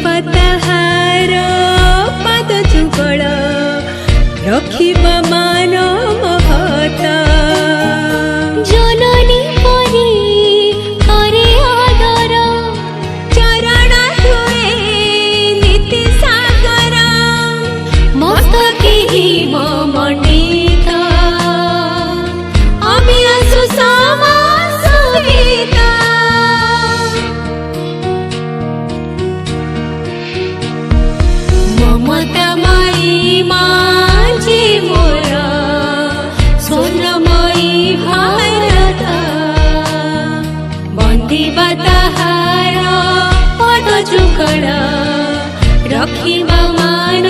पताहार पाद जुगल रखिब मान महत जननी परी करे आदर चरण धुए नीति सागर मस्तके हिम मंडित अभिलाषु समासुहित ममतामयी माझे मोर स्वर्णमयी भारत बन्दिब ताहार पद जुगल रखिब मान